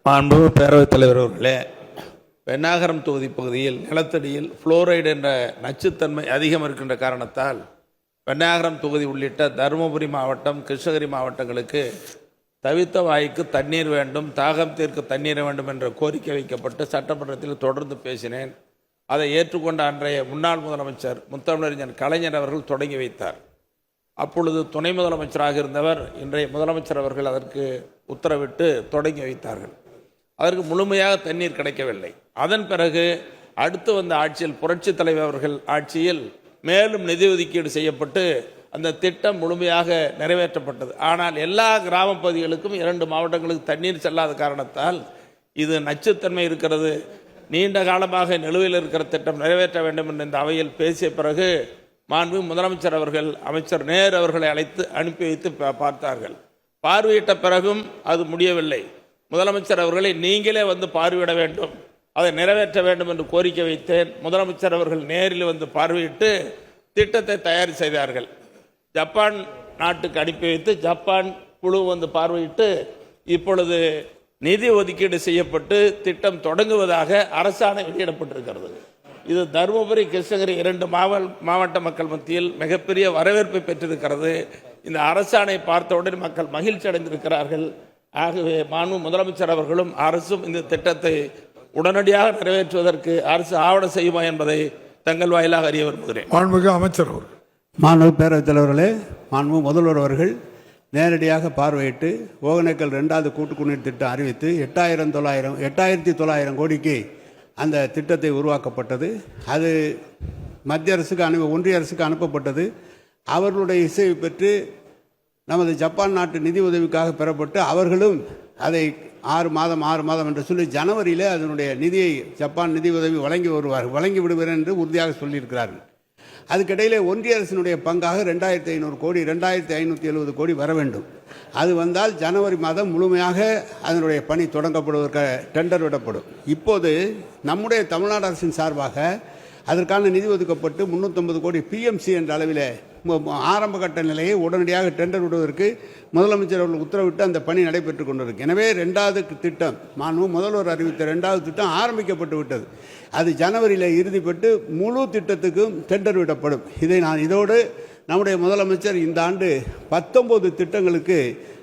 மாண்பு பேரவைத் தலைவர் அவர்களே, பென்னாகரம் தொகுதி பகுதியில் நிலத்தடியில் புளோரைடு என்ற நச்சுத்தன்மை அதிகம் இருக்கின்ற காரணத்தால் பென்னாகரம் தொகுதி உள்ளிட்ட தருமபுரி மாவட்டம், கிருஷ்ணகிரி மாவட்டங்களுக்கு தவித்த வாய்க்கு தண்ணீர் வேண்டும், தாகம் தீர்க்க தண்ணீர் வேண்டும் என்ற கோரிக்கை வைக்கப்பட்டு சட்டமன்றத்தில் தொடர்ந்து பேசினேன். அதை ஏற்றுக்கொண்ட அன்றைய முன்னாள் முதலமைச்சர் முத்தமிழறிஞர் கலைஞர் அவர்கள் தொடங்கி வைத்தார். அப்பொழுது துணை முதலமைச்சராக இருந்தவர் இன்றைய முதலமைச்சர் அவர்கள் அதற்கு உத்தரவிட்டு தொடங்கி வைத்தார்கள். அதற்கு முழுமையாக தண்ணீர் கிடைக்கவில்லை. அதன் பிறகு அடுத்து வந்த ஆட்சியில், புரட்சித் தலைவர் அவர்கள் ஆட்சியில் மேலும் நிதி ஒதுக்கீடு செய்யப்பட்டு அந்த திட்டம் முழுமையாக நிறைவேற்றப்பட்டது. ஆனால் எல்லா கிராம பகுதிகளுக்கும் 2 மாவட்டங்களுக்கு தண்ணீர் செல்லாத காரணத்தால் இது நச்சுத்தன்மை இருக்கிறது, நீண்ட காலமாக நிலுவையில் இருக்கிற திட்டம் நிறைவேற்ற வேண்டும் என்று இந்த அவையில் பேசிய பிறகு மாண்பு முதலமைச்சர் அவர்கள் அமைச்சர் நேரு அவர்களை அழைத்து அனுப்பி வைத்து பார்த்தார்கள். பார்வையிட்ட பிறகும் அது முடியவில்லை. முதலமைச்சர் அவர்களை நீங்களே வந்து பார்வையிட வேண்டும், அதை நிறைவேற்ற வேண்டும் என்று கோரிக்கை வைத்தேன். முதலமைச்சர் அவர்கள் நேரில் வந்து பார்வையிட்டு திட்டத்தை தயார் செய்தார்கள். ஜப்பான் நாட்டுக்கு அனுப்பி வைத்து ஜப்பான் குழு வந்து பார்வையிட்டு இப்பொழுது நிதி ஒதுக்கீடு செய்யப்பட்டு திட்டம் தொடங்குவதாக அரசாணை வெளியிடப்பட்டிருக்கிறது. இது தருமபுரி, கிருஷ்ணகிரி 2 மாவட்ட மக்கள் மத்தியில் மிகப்பெரிய வரவேற்பை பெற்றிருக்கிறது. இந்த அரசாணை பார்த்தவுடன் மக்கள் மகிழ்ச்சி அடைந்திருக்கிறார்கள். ஆகவே மாண்பு முதலமைச்சர் அவர்களும் அரசும் இந்த திட்டத்தை உடனடியாக நிறைவேற்றுவதற்கு அரசு ஆவணம் செய்யுமா என்பதை தங்கள் வாயிலாக அறிய விரும்புகிறேன். மாண்புமிகு அமைச்சர் அவர்கள். மாண்பு பேரவைத் தலைவர்களே, மாண்பு முதல்வர் அவர்கள் நேரடியாக பார்வையிட்டு ஒகேனக்கல் 2வது கூட்டு குடிநீர் திட்டம் அறிவித்து 8,900 கோடிக்கு அந்த திட்டத்தை உருவாக்கப்பட்டது. அது மத்திய அரசுக்கு ஒன்றிய அரசுக்கு அனுப்பப்பட்டது. அவர்களுடைய இசையை பெற்று நமது ஜப்பான் நாட்டு நிதி உதவிக்காக பெறப்பட்டு அவர்களும் அதை 6 மாதம் என்று சொல்லி ஜனவரியில் அதனுடைய நிதியை ஜப்பான் நிதி உதவி வழங்கி விடுவார் என்று உறுதியாக சொல்லியிருக்கிறார்கள். அதுக்கிடையிலே ஒன்றிய அரசினுடைய பங்காக 2,500 கோடி 2,570 கோடி வர வேண்டும். அது வந்தால் ஜனவரி மாதம் முழுமையாக அதனுடைய பணி தொடங்கப்படுவதற்கு டெண்டர் விடப்படும். இப்போது நம்முடைய தமிழ்நாடு அரசின் சார்பாக அதற்கான நிதி ஒதுக்கப்பட்டு 350 கோடி PMC என்ற அளவில் ஆரம்ப கட்ட நிலையை உடனடியாக டெண்டர் விடுவதற்கு முதலமைச்சர் அவர்கள் உத்தரவிட்டு அந்த பணி நடைபெற்று கொண்டிருக்கு. எனவே 2வது திட்டம் முதல்வர் அறிவித்த 2வது திட்டம் ஆரம்பிக்கப்பட்டு விட்டது. அது ஜனவரியில் இறுதிப்பட்டு முழு திட்டத்துக்கும் டெண்டர் விடப்படும். இதோடு நம்முடைய முதலமைச்சர் இந்த ஆண்டு 19 திட்டங்களுக்கு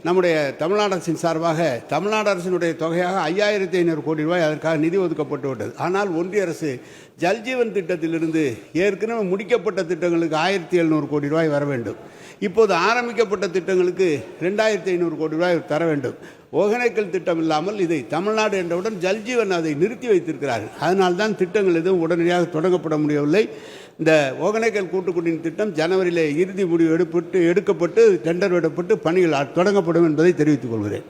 நம்முடைய தமிழ்நாடு அரசின் சார்பாக தமிழ்நாடு அரசினுடைய தொகையாக 5,500 கோடி ரூபாய் அதற்காக நிதி ஒதுக்கப்பட்டு விட்டது. ஆனால் ஒன்றிய அரசு ஜல்ஜீவன் திட்டத்திலிருந்து ஏற்கனவே முடிக்கப்பட்ட திட்டங்களுக்கு 1,700 கோடி ரூபாய் வர வேண்டும். இப்போது ஆரம்பிக்கப்பட்ட திட்டங்களுக்கு 2,500 கோடி ரூபாய் தர வேண்டும். ஒகேனக்கல் திட்டம் இல்லாமல் இதை தமிழ்நாடு என்றவுடன் ஜல்ஜீவன் அதை நிறுத்தி வைத்திருக்கிறார்கள். அதனால்தான் திட்டங்கள் எதுவும் உடனடியாக தொடங்கப்பட முடியவில்லை. இந்த ஒகேனக்கல் கூட்டுக்குடிநீர் திட்டம் ஜனவரியில் இறுதி முடிவு எடுக்கப்பட்டு டெண்டர் விடப்பட்டு பணிகள் தொடங்கப்படும் என்பதை தெரிவித்துக் கொள்கிறேன்.